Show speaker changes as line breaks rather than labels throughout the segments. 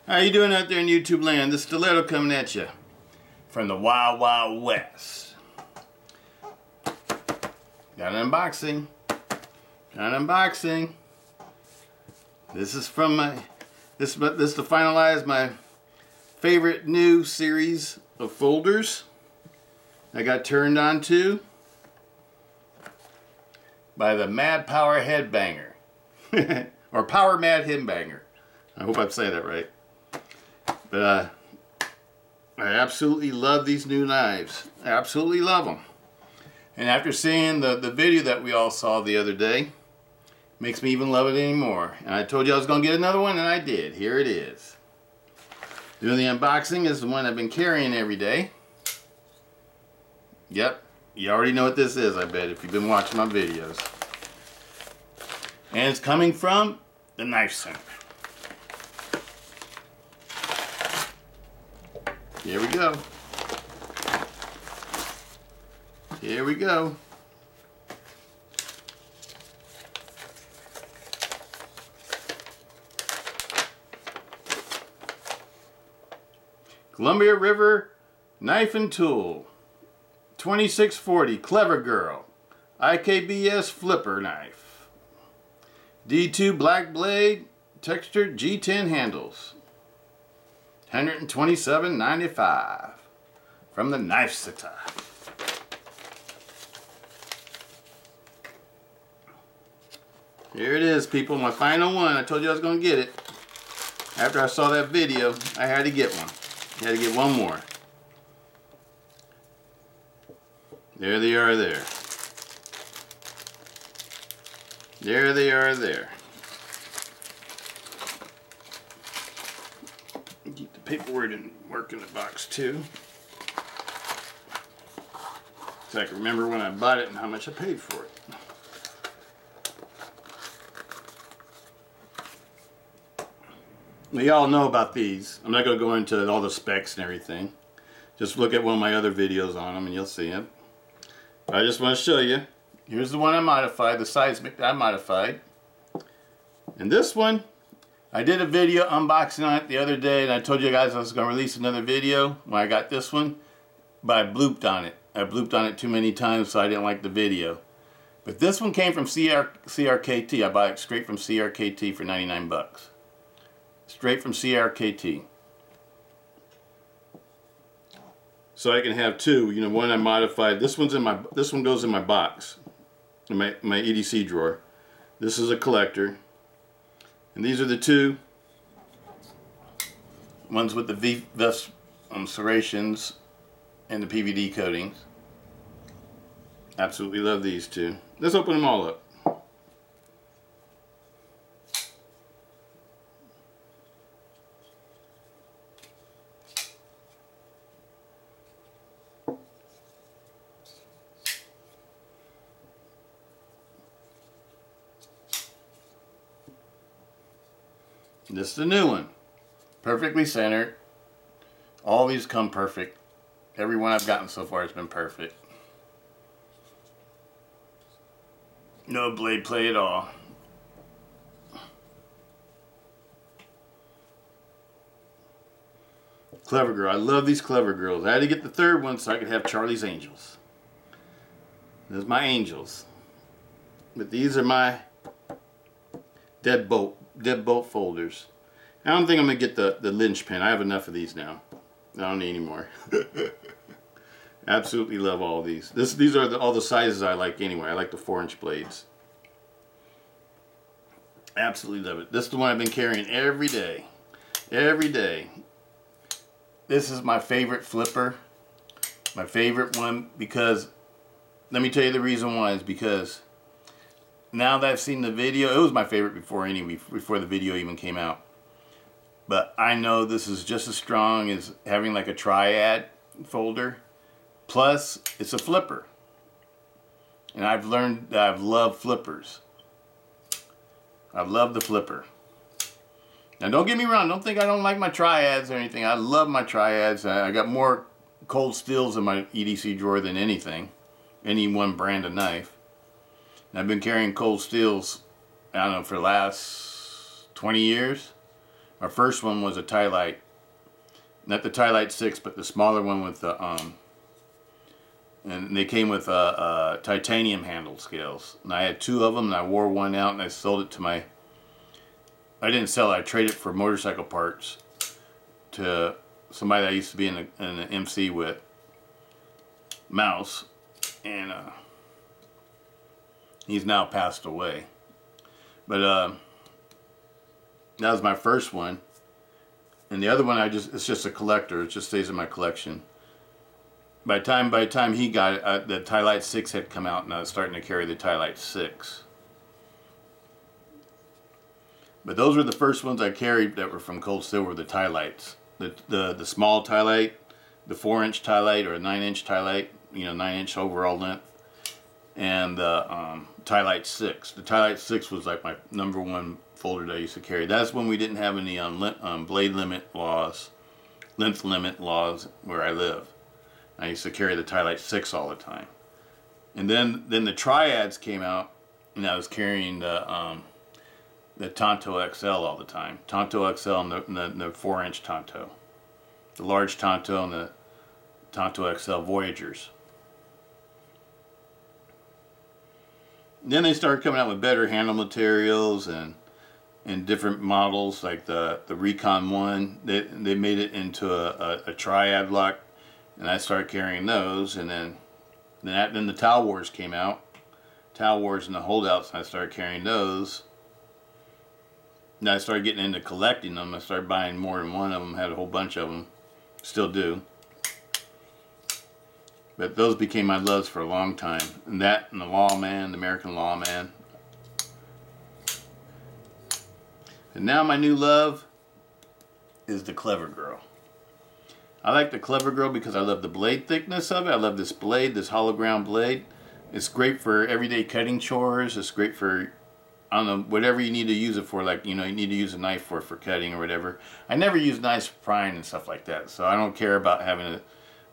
How you doing out there in YouTube land? This Stiletto coming at you from the Wild Wild West. Got an unboxing. This is from my this to finalize my favorite new series of folders I got turned on to by the Mad Power Headbanger or Power Mad Headbanger. I hope I'm saying that right. But I absolutely love these new knives. I absolutely love them. And after seeing the video that we all saw the other day, makes me even love it anymore. And I told you I was going to get another one, and I did. Here it is. Doing the unboxing is the one I've been carrying every day. Yep, you already know what this is, I bet, if you've been watching my videos. And it's coming from the Knife Center. Here we go. Here we go. Columbia River Knife and Tool 2640 Clever Girl IKBS Flipper Knife. D2 Black Blade Textured G10 Handles. $127.95 from the Knife Center. Here it is, people, my final one. I told you I was going to get it. After I saw that video, I had to get one. I had to get one more. There they are there. There they are there. Keep the paperwork and work in the box too. So I can remember when I bought it and how much I paid for it. Now, y'all know about these. I'm not going to go into all the specs and everything. Just look at one of my other videos on them and you'll see them. But I just want to show you. Here's the one I modified, the seismic that I modified. And this one, I did a video unboxing on it the other day, and I told you guys I was going to release another video when I got this one, but I blooped on it. I blooped on it too many times, so I didn't like the video. But this one came from CRKT. I bought it straight from CRKT for 99 bucks. Straight from CRKT. So I can have two. You know, one I modified. This one goes in my box, in my EDC drawer. This is a collector. And these are the two ones with the VES serrations and the PVD coatings. Absolutely love these two. Let's open them all up. This is the new one. Perfectly centered. All these come perfect. Every one I've gotten so far has been perfect. No blade play at all. Clever Girl. I love these Clever Girls. I had to get the third one so I could have Charlie's Angels. There's my Angels. But these are my deadbolt folders. I don't think I'm going to get the linchpin. I have enough of these now. I don't need any more. Absolutely love all these. These are all the sizes I like anyway. I like the 4-inch blades. Absolutely love it. This is the one I've been carrying every day. Every day. This is my favorite flipper. My favorite one because, let me tell you the reason why, is because now that I've seen the video, it was my favorite before the video even came out. But I know this is just as strong as having like a triad folder. Plus, it's a flipper. And I've learned that I've loved flippers. I love the flipper. Now don't get me wrong, don't think I don't like my triads or anything. I love my triads. I got more cold steels in my EDC drawer than anything. Any one brand of knife. I've been carrying cold steels, I don't know, for the last 20 years. Our first one was a tie light, not the tie light 6, but the smaller one with the and they came with titanium handle scales. And I had 2 of them, and I wore one out, and I sold it to my. I didn't sell it. I traded it for motorcycle parts to somebody that I used to be in an MC with, Mouse, and he's now passed away. But that was my first one, and the other one it's just a collector. It just stays in my collection. By the time he got it, the Tie Light 6 had come out, and I was starting to carry the Tie Light 6. But those were the first ones I carried that were from Cold Steel, were the Tie Lights. The small Tie Light, the 4-inch Tie Light, or a 9-inch Tie Light, 9-inch overall length, and the Tie Light 6. The Tie Light 6 was like my #1 folder that I used to carry. That's when we didn't have any blade limit laws, length limit laws where I live. I used to carry the Tie Light 6 all the time. And then the Triads came out, and I was carrying the Tonto XL all the time. Tonto XL and the 4-inch Tonto. The large Tonto and the Tonto XL Voyagers. Then they started coming out with better handle materials and different models, like the Recon 1. They made it into a Triad lock, and I started carrying those. And then the Towel Wars came out. Towel Wars and the Holdouts, and I started carrying those. And I started getting into collecting them. I started buying more than one of them. Had a whole bunch of them. Still do. But those became my loves for a long time. And that and the Lawman, the American Lawman. And now my new love is the Clever Girl. I like the Clever Girl because I love the blade thickness of it. I love this blade, this hollow ground blade. It's great for everyday cutting chores. It's great for, I don't know, whatever you need to use it for. Like, you need to use a knife for cutting or whatever. I never use knives for prying and stuff like that. So I don't care about having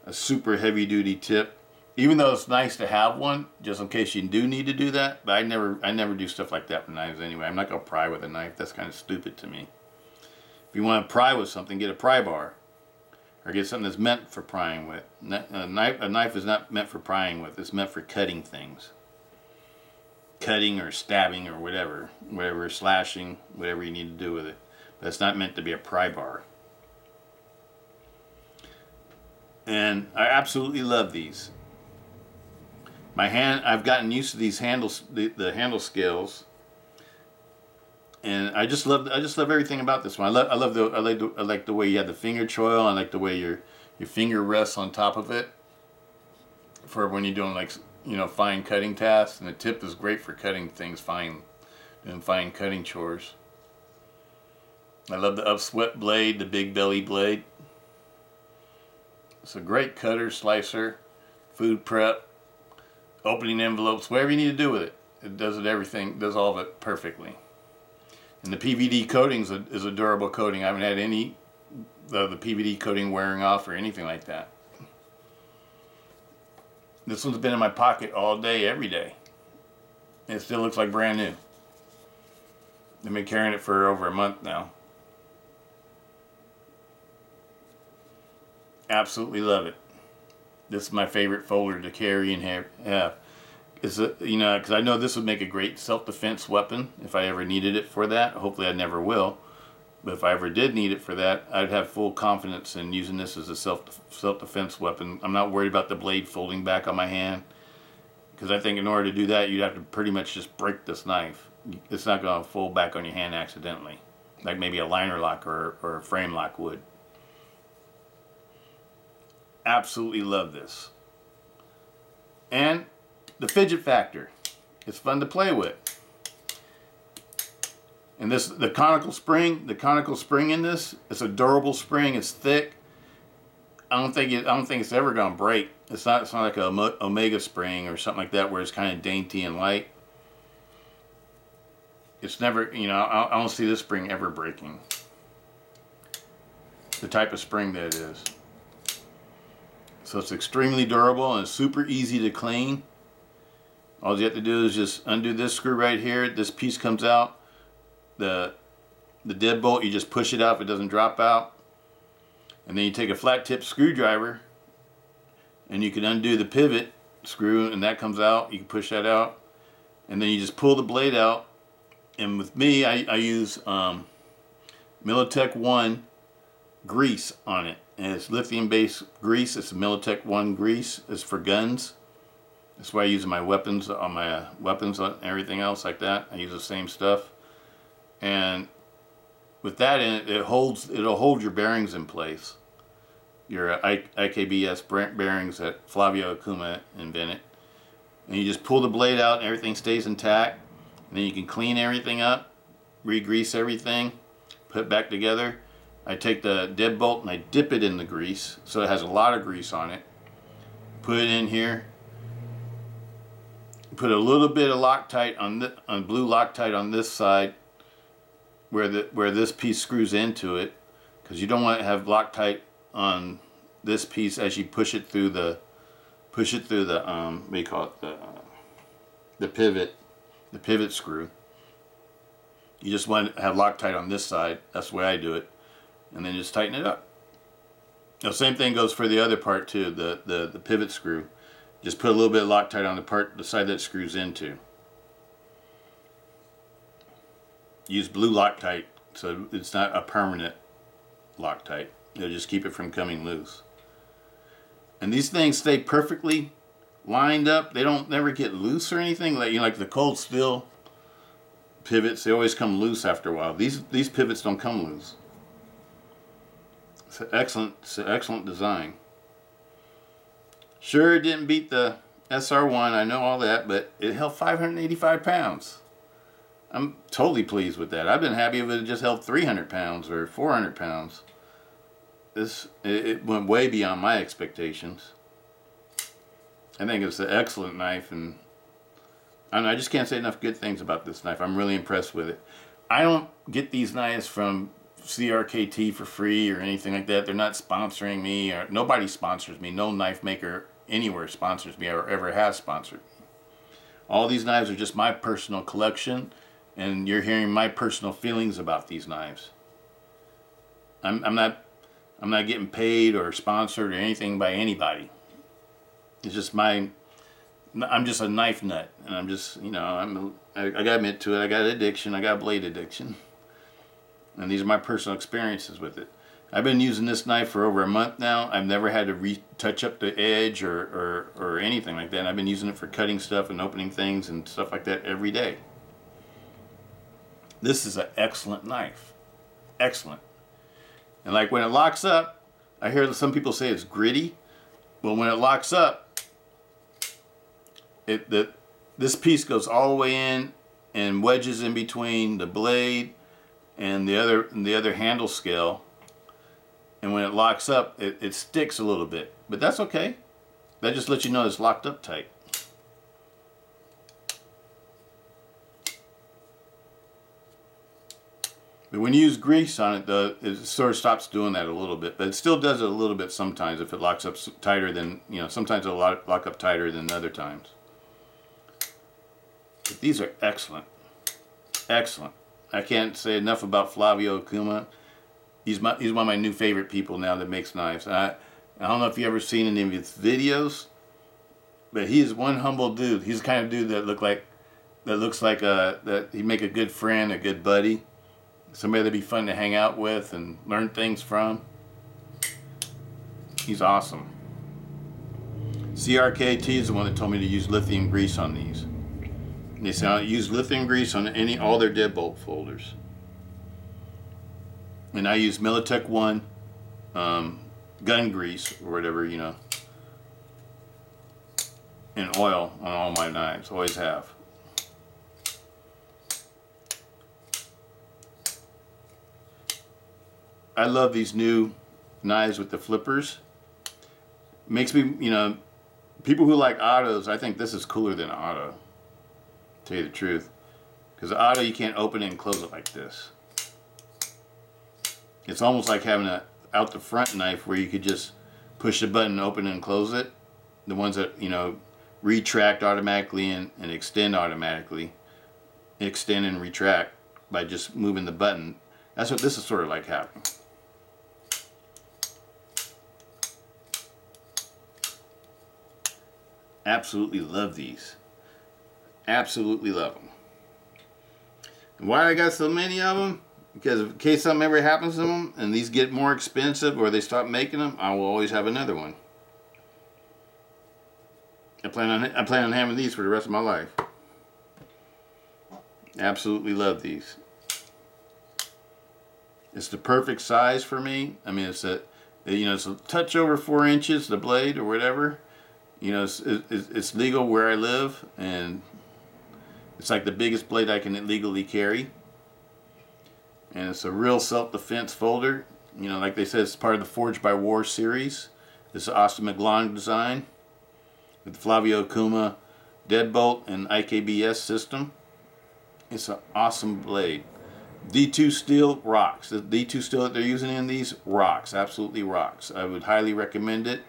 a super heavy duty tip. Even though it's nice to have one, just in case you do need to do that. But I never do stuff like that with knives anyway. I'm not going to pry with a knife. That's kind of stupid to me. If you want to pry with something, get a pry bar. Or get something that's meant for prying with. A knife is not meant for prying with. It's meant for cutting things. Cutting or stabbing or whatever. Whatever, slashing, whatever you need to do with it. But it's not meant to be a pry bar. And I absolutely love these. I've gotten used to these handles, the handle scales. And I just love everything about this one. I like the way you have the finger choil. I like the way your finger rests on top of it for when you're doing fine cutting tasks. And the tip is great for cutting things fine, doing fine cutting chores. I love the upswept blade, the big belly blade. It's a great cutter, slicer, food prep, opening envelopes, whatever you need to do with it. It does everything, does all of it perfectly. And the PVD coating is a durable coating. I haven't had any the PVD coating wearing off or anything like that. This one's been in my pocket all day, every day. And it still looks like brand new. I've been carrying it for over a month now. Absolutely love it. This is my favorite folder to carry and have. Because I know this would make a great self-defense weapon if I ever needed it for that. Hopefully I never will. But if I ever did need it for that, I'd have full confidence in using this as a self-defense weapon. I'm not worried about the blade folding back on my hand. Because I think in order to do that, you'd have to pretty much just break this knife. It's not going to fold back on your hand accidentally. Like maybe a liner lock or a frame lock would. Absolutely love this. And the fidget factor. It's fun to play with. And the conical spring in this, it's a durable spring. It's thick. I don't think it's ever gonna break. It's not like a Omega spring or something like that where it's kind of dainty and light. It's never, I don't see this spring ever breaking. The type of spring that it is. So it's extremely durable and it's super easy to clean. All you have to do is just undo this screw right here. This piece comes out. The the deadbolt, you just push it out if it doesn't drop out. And then you take a flat tip screwdriver and you can undo the pivot screw and that comes out. You can push that out. And then you just pull the blade out. And with me, I use Militech 1 grease on it. And it's lithium-based grease. It's a Militech 1 grease. It's for guns. That's why I use my weapons on and everything else like that. I use the same stuff. And with that in it, it'll hold your bearings in place. Your IKBS bearings that Flavio Ikoma invented. And you just pull the blade out and everything stays intact. And then you can clean everything up, re-grease everything, put it back together. I take the deadbolt and I dip it in the grease so it has a lot of grease on it. Put it in here. Put a little bit of Loctite on blue Loctite on this side where this piece screws into it, because you don't want to have Loctite on this piece as you push it through the what do you call it, the pivot screw. You just want to have Loctite on this side. That's the way I do it. And then just tighten it up. The same thing goes for the other part too, the pivot screw. Just put a little bit of Loctite on the side that it screws into. Use blue Loctite so it's not a permanent Loctite. It'll just keep it from coming loose. And these things stay perfectly lined up. They don't never get loose or anything. Like, you know, like the cold steel pivots, they always come loose after a while. These pivots don't come loose. It's an excellent design. Sure, it didn't beat the SR1, I know all that, but it held 585 pounds. I'm totally pleased with that. I've been happy if it just held 300 pounds or 400 pounds. It went way beyond my expectations. I think it's an excellent knife, and I just can't say enough good things about this knife. I'm really impressed with it. I don't get these knives from CRKT for free or anything like that. They're not sponsoring me, or nobody sponsors me. No knife maker anywhere sponsors me or ever has sponsored me. All these knives are just my personal collection, and you're hearing my personal feelings about these knives. I'm not getting paid or sponsored or anything by anybody. It's just I'm just a knife nut, and I'm just, you know, I gotta admit to it. I got addiction. I got blade addiction. And these are my personal experiences with it. I've been using this knife for over a month now. I've never had to retouch up the edge or anything like that. And I've been using it for cutting stuff and opening things and stuff like that every day. This is an excellent knife. Excellent. And like when it locks up, I hear some people say it's gritty. Well, when it locks up, this piece goes all the way in and wedges in between the blade and the other handle scale, and when it locks up, it sticks a little bit, but that's okay. That just lets you know it's locked up tight. But when you use grease on it, it sort of stops doing that a little bit, but it still does it a little bit sometimes if it locks up tighter than, you know, sometimes it'll lock up tighter than other times. But these are excellent. Excellent. I can't say enough about Flavio Ikoma. He's one of my new favorite people now that makes knives. I don't know if you've ever seen any of his videos, but he is one humble dude. He's the kind of dude that looks like that he'd make a good friend, a good buddy, somebody that'd be fun to hang out with and learn things from. He's awesome. CRKT is the one that told me to use lithium grease on these. They say I use lithium grease on all their deadbolt folders. And I use Militech 1 gun grease or whatever, you know, and oil on all my knives. Always have. I love these new knives with the flippers. Makes me, you know, people who like autos, I think this is cooler than auto. Tell you the truth, because the auto you can't open it and close it like this. It's almost like having a out the front knife where you could just push the button, open it and close it. The ones that, you know, retract automatically and extend automatically, extend and retract by just moving the button. That's what this is sort of like happening. Absolutely love these. Absolutely love them. And why I got so many of them? Because in case something ever happens to them and these get more expensive or they stop making them, I will always have another one. I plan on having these for the rest of my life. Absolutely love these. It's the perfect size for me. I mean, it's it's a touch over 4 inches, the blade or whatever. You know, it's legal where I live, and it's like the biggest blade I can legally carry. And it's a real self-defense folder. You know, like they said, it's part of the Forged by War series. This is Austin McGlaun design with the Flavio Ikoma deadbolt and IKBS system. It's an awesome blade. D2 steel rocks. The D2 steel that they're using in these rocks. Absolutely rocks. I would highly recommend it.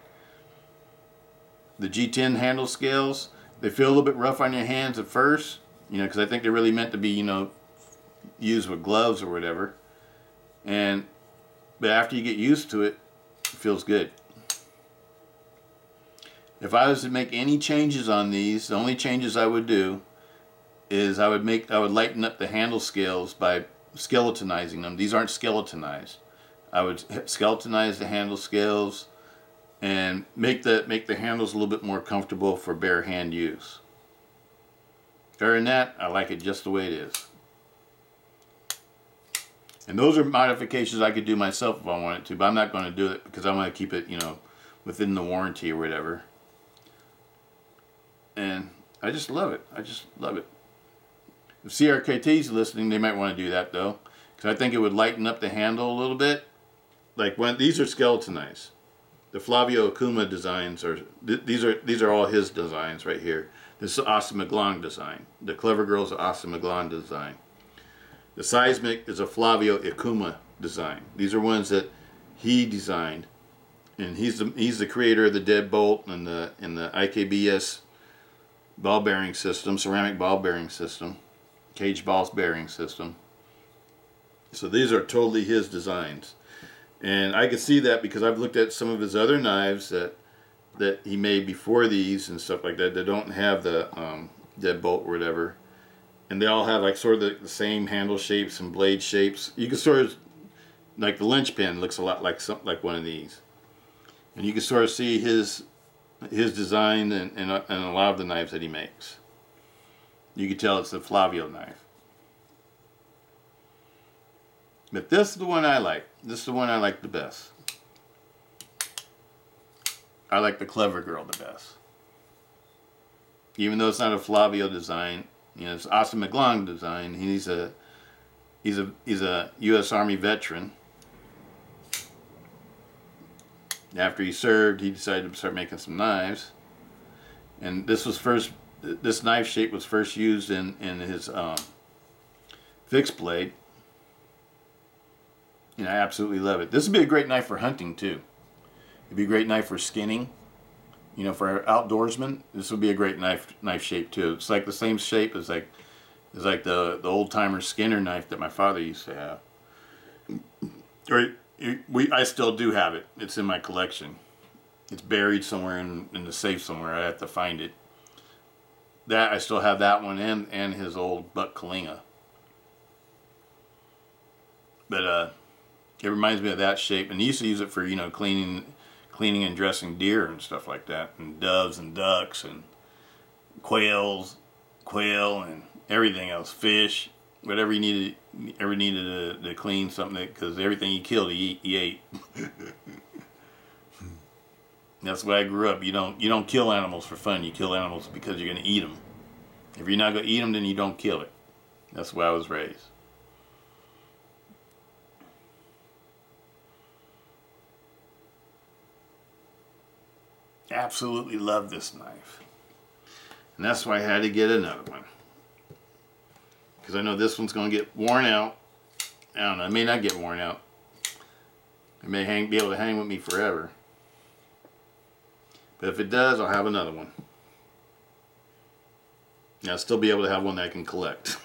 The G10 handle scales, they feel a little bit rough on your hands at first, you know, because I think they're really meant to be, you know, used with gloves or whatever. But after you get used to it, it feels good. If I was to make any changes on these, the only changes I would do is I would lighten up the handle scales by skeletonizing them. These aren't skeletonized. I would skeletonize the handle scales and make the handles a little bit more comfortable for bare hand use. Other than that, I like it just the way it is. And those are modifications I could do myself if I wanted to, but I'm not going to do it because I want to keep it, you know, within the warranty or whatever. And I just love it. I just love it. If CRKT's listening, they might want to do that though, because I think it would lighten up the handle a little bit. Like when these are skeletonized. The Flavio Ikoma designs are these are all his designs right here. This is Austin McGlaun design. The Clever Girl's Austin McGlaun design. The Seismic is a Flavio Ikoma design. These are ones that he designed, and he's the creator of the deadbolt and the IKBS ball bearing system, ceramic ball bearing system, cage ball bearing system. So these are totally his designs. And I can see that because I've looked at some of his other knives that he made before these and stuff like that. They don't have the deadbolt or whatever, and they all have like sort of the same handle shapes and blade shapes. You can sort of like the linchpin looks a lot like something like one of these, and you can sort of see his design and a lot of the knives that he makes. You can tell it's a Flavio knife. But this is the one I like. This is the one I like the best. I like the Clever Girl the best. Even though it's not a Flavio design, you know, it's Austin McGlaun design. He's a U.S. Army veteran. After he served, he decided to start making some knives. And this knife shape was first used in his fixed blade. And I absolutely love it. This would be a great knife for hunting too. It'd be a great knife for skinning. You know, for outdoorsmen, this would be a great knife shape too. It's like the same shape as like the old timer Skinner knife that my father used to have. I still do have it. It's in my collection. It's buried somewhere in the safe somewhere. I have to find it. That I still have that one and his old Buck Kalinga. But it reminds me of that shape, and he used to use it for, you know, cleaning and dressing deer and stuff like that, and doves and ducks and quail and everything else, fish, whatever he ever needed to clean something, because everything he killed he ate. That's why I grew up. You don't kill animals for fun. You kill animals because you're going to eat them. If you're not going to eat them, then you don't kill it. That's why I was raised. Absolutely love this knife, and that's why I had to get another one, because I know this one's going to get worn out. I don't know, it may not get worn out. It may be able to hang with me forever, but if it does, I'll have another one. I'll still be able to have one that I can collect.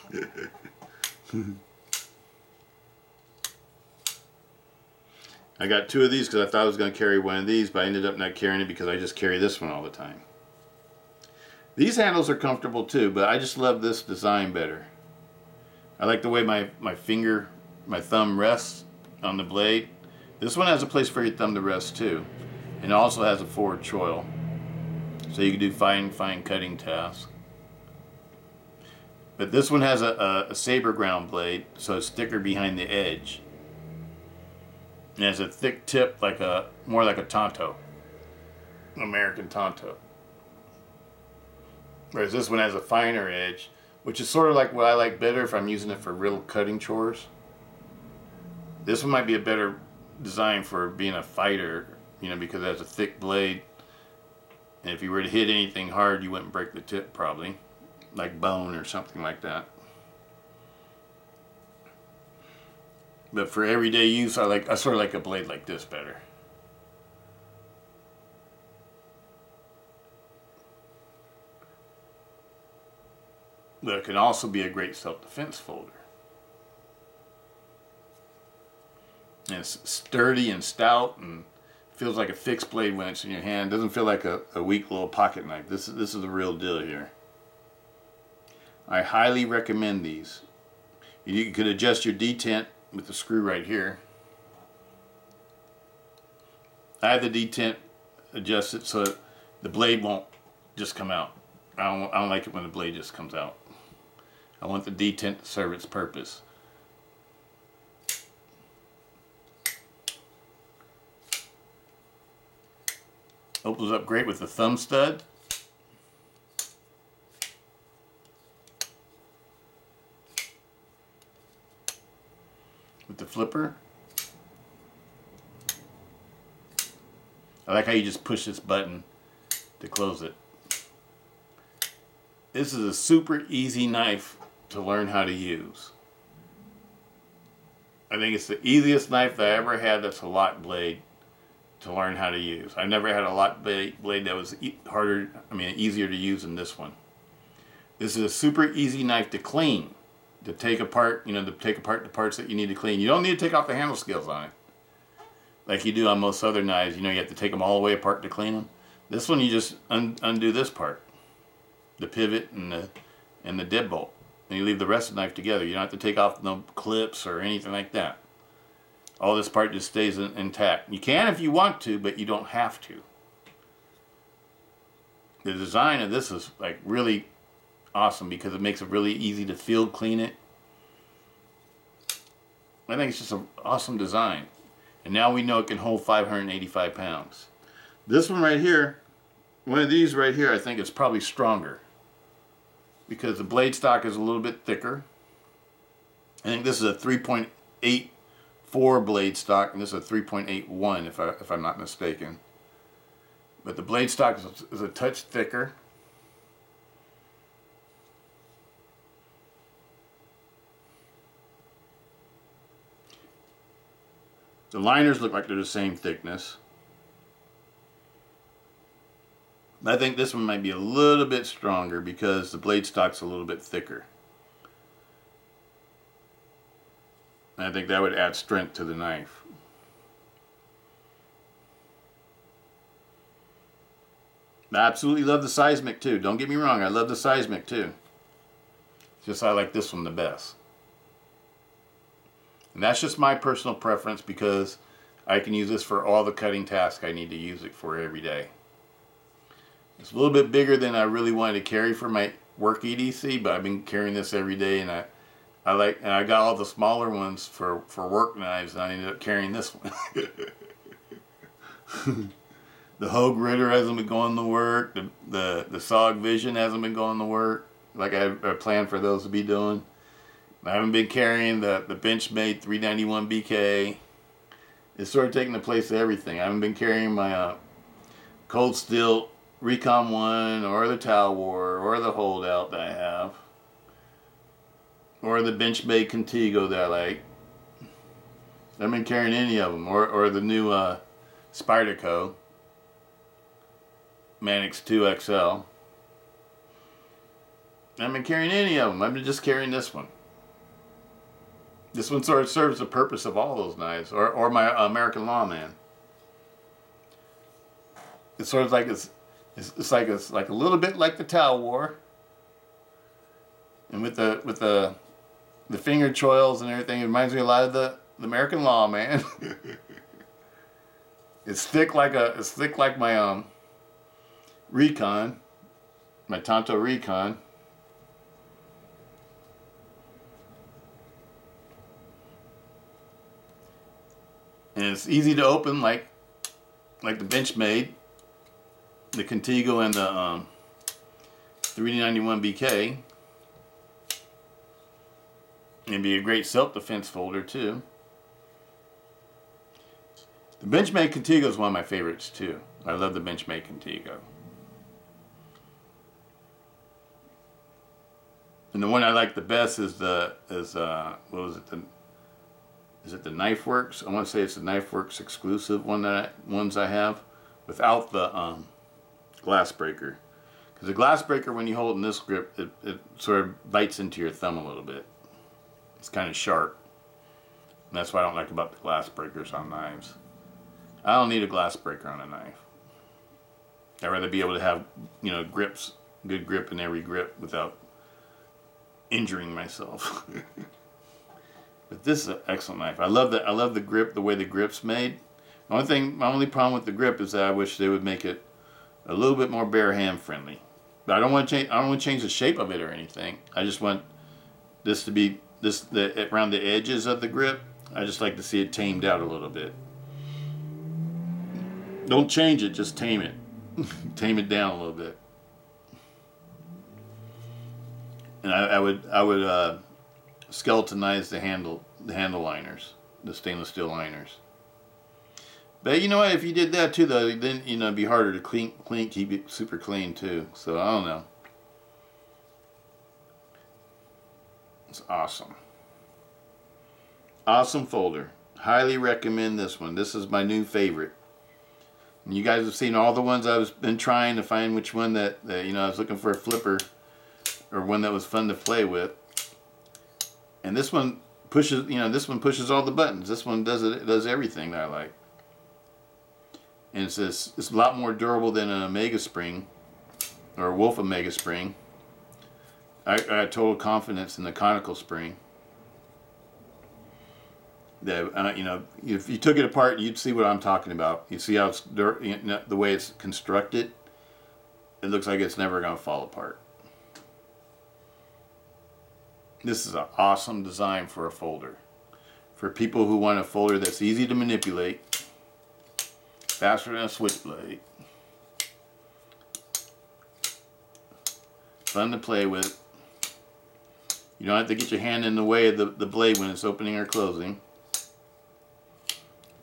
I got 2 of these because I thought I was going to carry one of these, but I ended up not carrying it because I just carry this one all the time. These handles are comfortable too, but I just love this design better. I like the way my thumb rests on the blade. This one has a place for your thumb to rest too. And it also has a forward choil. So you can do fine cutting tasks. But this one has a saber ground blade, so it's thicker behind the edge. And it has a thick tip, more like a Tonto. American Tonto. Whereas this one has a finer edge, which is sort of like what I like better if I'm using it for real cutting chores. This one might be a better design for being a fighter, you know, because it has a thick blade. And if you were to hit anything hard, you wouldn't break the tip probably. Like bone or something like that. But for everyday use, I sort of like a blade like this better. But it can also be a great self-defense folder. And it's sturdy and stout and feels like a fixed blade when it's in your hand. It doesn't feel like a weak little pocket knife. This is the real deal here. I highly recommend these. You could adjust your detent with the screw right here. I have the detent adjusted so the blade won't just come out. I don't like it when the blade just comes out. I want the detent to serve its purpose. Opens up great with the thumb stud. With the flipper. I like how you just push this button to close it. This is a super easy knife to learn how to use. I think it's the easiest knife that I ever had that's a lock blade to learn how to use. I never had a lock blade that was easier to use than this one. This is a super easy knife to clean, to take apart, the parts that you need to clean. You don't need to take off the handle scales on it, like you do on most other knives. You know, you have to take them all the way apart to clean them. This one, you just undo this part, the pivot and the deadbolt, and you leave the rest of the knife together. You don't have to take off no clips or anything like that. All this part just stays intact. You can if you want to, but you don't have to. The design of this is like really awesome because it makes it really easy to field clean it. I think it's just an awesome design. And now we know it can hold 585 pounds. This one right here, one of these right here, I think is probably stronger because the blade stock is a little bit thicker. I think this is a 3.84 blade stock, and this is a 3.81 if I'm not mistaken. But the blade stock is a touch thicker. The liners look like they're the same thickness. I think this one might be a little bit stronger because the blade stock's a little bit thicker. And I think that would add strength to the knife. I absolutely love the seismic too. Don't get me wrong, I love the seismic too. Just I like this one the best. And that's just my personal preference because I can use this for all the cutting tasks I need to use it for every day. It's a little bit bigger than I really wanted to carry for my work EDC, but I've been carrying this every day, and I got all the smaller ones for work knives, and I ended up carrying this one. The Hogue Ritter hasn't been going to work. The SOG Vision hasn't been going to work like I planned for those to be doing. I haven't been carrying the Benchmade 391 BK. It's sort of taking the place of everything. I haven't been carrying my Cold Steel Recon 1 or the Towel War or the Holdout that I have. Or the Benchmade Contigo that I like. I haven't been carrying any of them. Or the new Spyderco Manix 2 XL. I haven't been carrying any of them. I've been just carrying this one. This one sort of serves the purpose of all those knives, or my American Lawman. It's sort of like it's like a little bit like the Towel War, and with the finger choils and everything, it reminds me a lot of the American Lawman. It's thick like my Recon, my Tonto Recon. And it's easy to open like the Benchmade, the Contigo, and the 391 BK. It'd be a great self-defense folder too. The Benchmade Contigo is one of my favorites too. I love the Benchmade Contigo. And the one I like the best is what was it? Is it the Knife Works? I want to say it's the Knife Works exclusive ones I have without the glass breaker. Because the glass breaker, when you hold in this grip, it sort of bites into your thumb a little bit. It's kind of sharp. And that's what I don't like about the glass breakers on knives. I don't need a glass breaker on a knife. I'd rather be able to have, you know, grips, good grip in every grip without injuring myself. But this is an excellent knife. I love the grip, the way the grip's made. My only problem with the grip is that I wish they would make it a little bit more bare hand friendly. But I don't want to change the shape of it or anything. I just want this to be around the edges of the grip. I just like to see it tamed out a little bit. Don't change it, just tame it. Tame it down a little bit. And I would skeletonize the handle liners, the stainless steel liners. But you know what? If you did that too, though, then it'd be harder to keep it super clean too. So I don't know. It's awesome. Awesome folder. Highly recommend this one. This is my new favorite. And you guys have seen all the ones I've been trying to find which one that I was looking for a flipper or one that was fun to play with. And this one pushes all the buttons. This one does everything that I like. And it's a lot more durable than an Omega Spring or a Wolf Omega Spring. I got total confidence in the conical spring. That if you took it apart, you'd see what I'm talking about. You see how it's the way it's constructed. It looks like it's never going to fall apart. This is an awesome design for a folder. For people who want a folder that's easy to manipulate, faster than a switchblade, fun to play with. You don't have to get your hand in the way of the blade when it's opening or closing.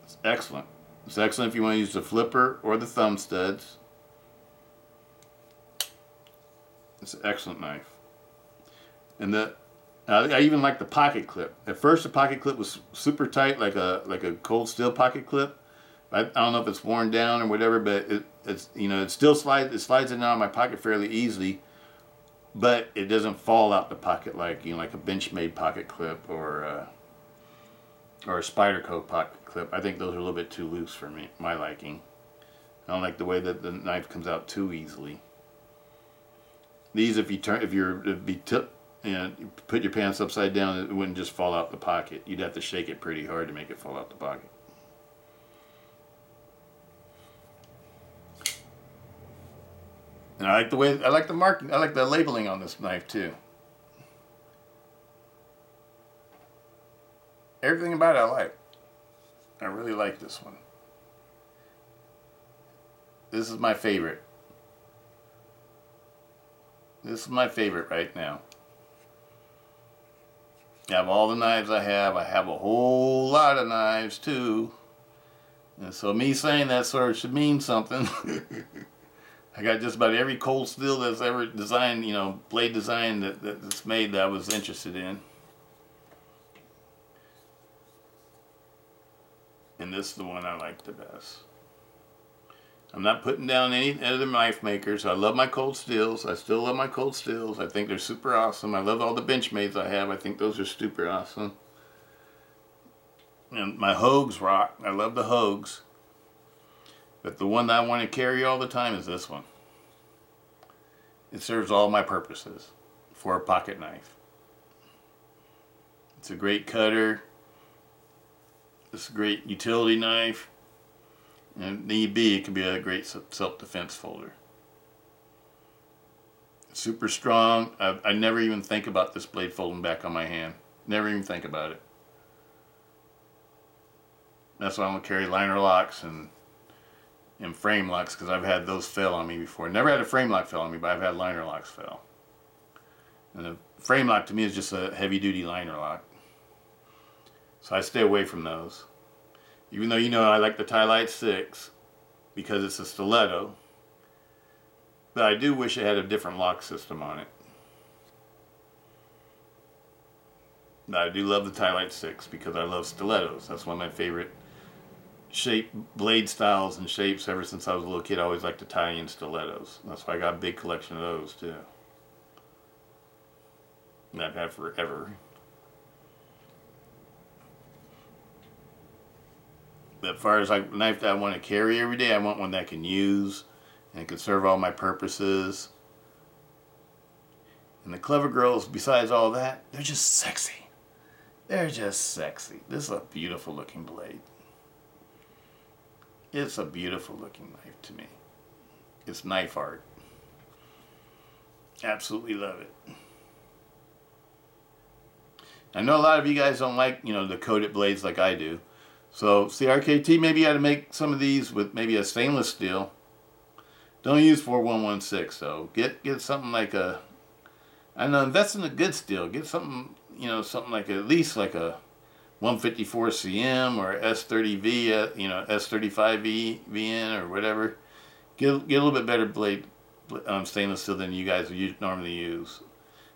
It's excellent. It's excellent if you want to use the flipper or the thumb studs. It's an excellent knife. And I even like the pocket clip. At first, the pocket clip was super tight, like a cold steel pocket clip. I don't know if it's worn down or whatever, but it still slides. It slides in and out of my pocket fairly easily, but it doesn't fall out the pocket like a Benchmade pocket clip or a Spyderco pocket clip. I think those are a little bit too loose for my liking. I don't like the way that the knife comes out too easily. These, you put your pants upside down, it wouldn't just fall out the pocket. You'd have to shake it pretty hard to make it fall out the pocket. And I like the marking, I like the labeling on this knife too. Everything about it I like. I really like this one. This is my favorite. This is my favorite right now. I have all the knives I have. I have a whole lot of knives too. And so me saying that sort of should mean something. I got just about every cold steel that's ever designed, blade design that's made that I was interested in. And this is the one I like the best. I'm not putting down any other knife makers. I love my cold steels. I still love my cold steels. I think they're super awesome. I love all the Benchmades I have. I think those are super awesome. And my Hogues rock. I love the Hogues. But the one that I want to carry all the time is this one. It serves all my purposes for a pocket knife. It's a great cutter. It's a great utility knife. And if need be, it can be a great self-defense folder. Super strong. I never even think about this blade folding back on my hand. Never even think about it. That's why I don't carry liner locks and frame locks, because I've had those fail on me before. Never had a frame lock fail on me, but I've had liner locks fail. And a frame lock to me is just a heavy duty liner lock. So I stay away from those. Even though, you know, I like the Tilite 6 because it's a stiletto. But I do wish it had a different lock system on it. But I do love the Tilite 6 because I love stilettos. That's one of my favorite shape, blade styles and shapes. Ever since I was a little kid, I always liked Italian stilettos. That's why I got a big collection of those too. And I've had forever. But as far as like a knife that I want to carry every day, I want one that I can use and can serve all my purposes. And the Clever Girls, besides all that, they're just sexy. They're just sexy. This is a beautiful looking blade. It's a beautiful looking knife to me. It's knife art. Absolutely love it. I know a lot of you guys don't like, you know, the coated blades like I do. So CRKT, maybe you ought to make some of these with maybe a stainless steel. Don't use 4116 though. Get something like a, I don't know, invest in a good steel. Get something, you know, something like at least like a 154 CM or S30V, you know, S35V VN or whatever. Get a little bit better blade stainless steel than you guys would normally use.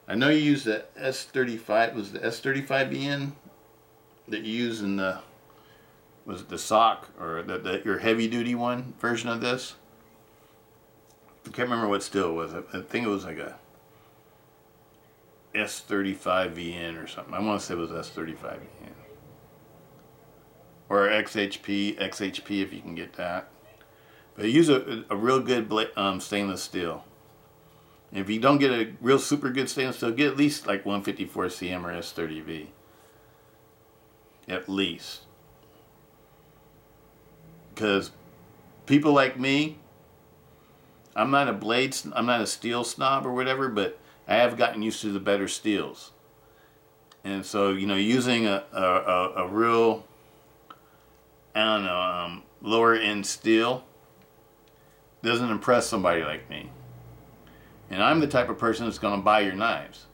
I know you use the S35. Was the S35 VN that you use in the, was it the sock or your heavy duty one version of this? I can't remember what steel it was. I think it was like a S35 VN or something. I want to say it was S35 VN. Or XHP if you can get that. But use a real good stainless steel. And if you don't get a real super good stainless steel, get at least like 154 CM or S30V. At least. Because people like me, I'm not a steel snob or whatever, but I have gotten used to the better steels. And so, you know, using a real, I don't know, lower end steel doesn't impress somebody like me. And I'm the type of person that's going to buy your knives.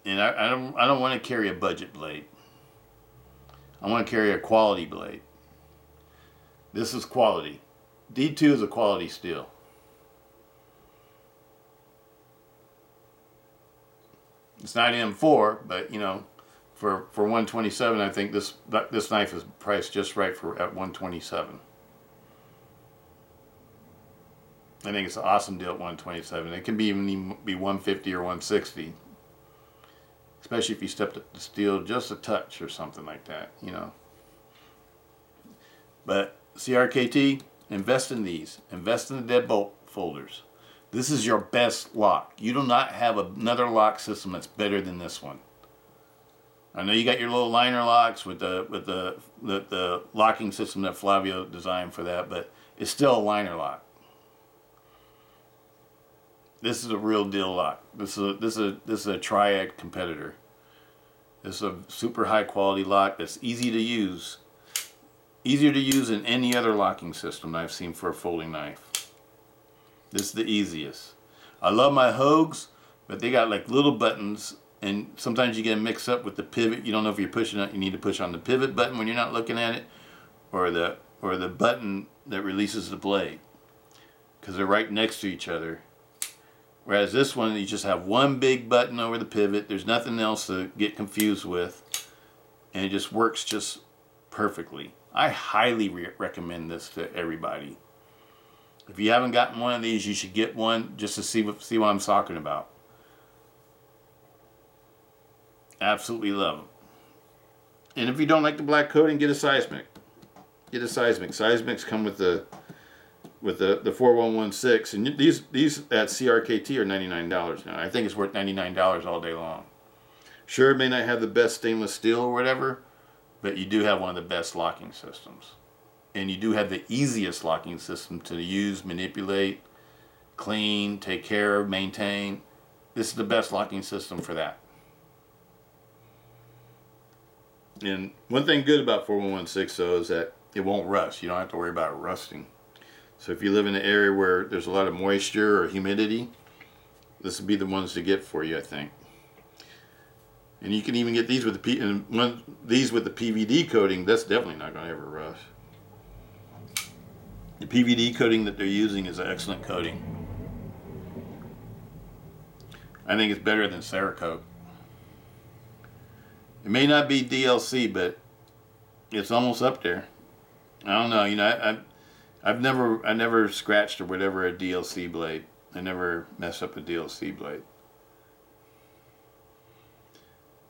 And I don't want to carry a budget blade. I want to carry a quality blade. This is quality. D2 is a quality steel. It's not M4, but you know, for 127, I think this knife is priced just right at 127. I think it's an awesome deal at 127. It can be even be 150 or 160, especially if you stepped up the steel just a touch or something like that, you know. But CRKT, invest in these. Invest in the deadbolt folders. This is your best lock. You do not have another lock system that's better than this one. I know you got your little liner locks with the locking system that Flavio designed for that, but it's still a liner lock. This is a real deal lock. This is a triad competitor. This is a super high quality lock that's easy to use. Easier to use than any other locking system I've seen for a folding knife. This is the easiest. I love my Hogues, but they got like little buttons, and sometimes you get mixed up with the pivot. You don't know if you're pushing it. You need to push on the pivot button when you're not looking at it, or the button that releases the blade, because they're right next to each other. Whereas this one, you just have one big button over the pivot. There's nothing else to get confused with, and it just works just perfectly. I highly recommend this to everybody. If you haven't gotten one of these, you should get one just to see what I'm talking about. Absolutely love them. And if you don't like the black coating, get a seismic. Get a seismic. Seismics come with the 4116, and these at CRKT are $99 now. I think it's worth $99 all day long. Sure, it may not have the best stainless steel or whatever, but you do have one of the best locking systems. And you do have the easiest locking system to use, manipulate, clean, take care of, maintain. This is the best locking system for that. And one thing good about 4116 though is that it won't rust. You don't have to worry about it rusting. So if you live in an area where there's a lot of moisture or humidity, this would be the ones to get for you, I think. And you can even get these with the these with the PVD coating. That's definitely not going to ever rust. The PVD coating that they're using is an excellent coating. I think it's better than Cerakote. It may not be DLC, but it's almost up there. I don't know. You know, I never scratched or whatever a DLC blade. I never messed up a DLC blade.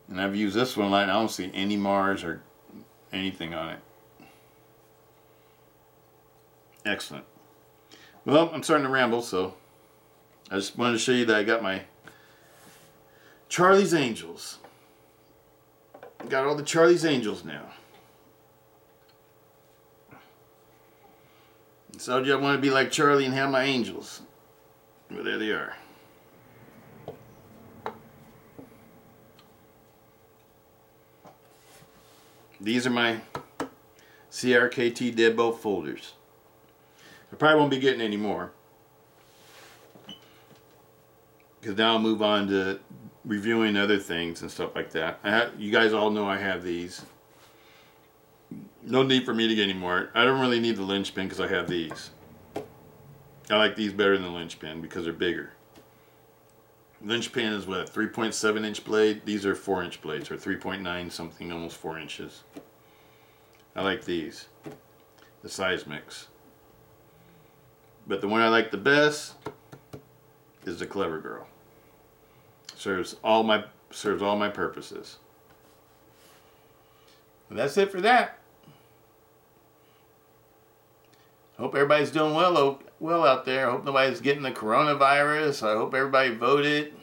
And I've used this one a lot, and I don't see any Mars or anything on it. Excellent. Well, I'm starting to ramble, so I just wanted to show you that I got my Charlie's Angels. Got all the Charlie's Angels now. So I want to be like Charlie and have my angels. Well, there they are. These are my CRKT deadbolt folders. I probably won't be getting any more, because now I'll move on to reviewing other things and stuff like that. You guys all know I have these. No need for me to get any more. I don't really need the linchpin because I have these. I like these better than the linchpin because they're bigger. Linchpin is what, a 3.7 inch blade? These are 4 inch blades, or 3.9 something, almost 4 inches. I like these, the seismics. But the one I like the best is the Clever Girl. Serves all my purposes. And that's it for that. Hope everybody's doing well out there. I hope nobody's getting the coronavirus. I hope everybody voted.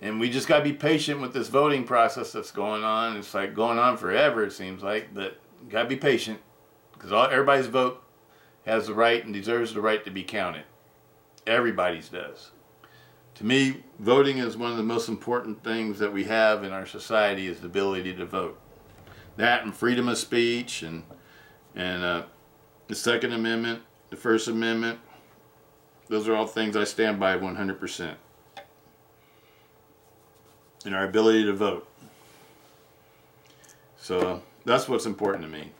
And we just got to be patient with this voting process that's going on. It's like going on forever, it seems like. But got to be patient, because everybody's vote has the right and deserves the right to be counted. Everybody's does. To me, voting is one of the most important things that we have in our society, is the ability to vote. That and freedom of speech and the Second Amendment, the First Amendment, those are all things I stand by 100%. And our ability to vote. So that's what's important to me.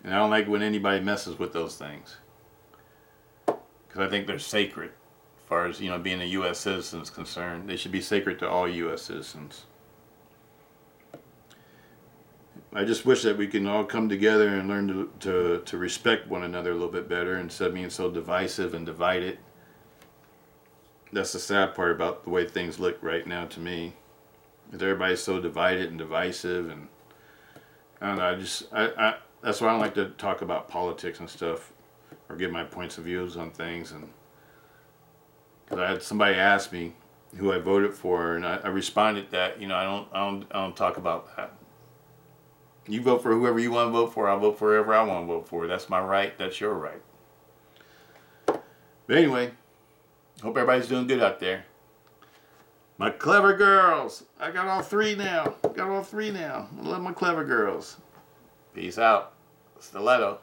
And I don't like when anybody messes with those things, because I think they're sacred. As far as, you know, being a U.S. citizen is concerned, they should be sacred to all U.S. citizens. I just wish that we can all come together and learn to respect one another a little bit better, instead of being so divisive and divided. That's the sad part about the way things look right now to me, is everybody's so divided and divisive, and I don't know, that's why I don't like to talk about politics and stuff, or give my points of views on things. And because I had somebody ask me who I voted for, and I responded that, you know, I don't talk about that. You vote for whoever you want to vote for. I'll vote for whoever I want to vote for. That's my right. That's your right. But anyway, hope everybody's doing good out there. My clever girls. I got all three now. I love my clever girls. Peace out. Stiletto.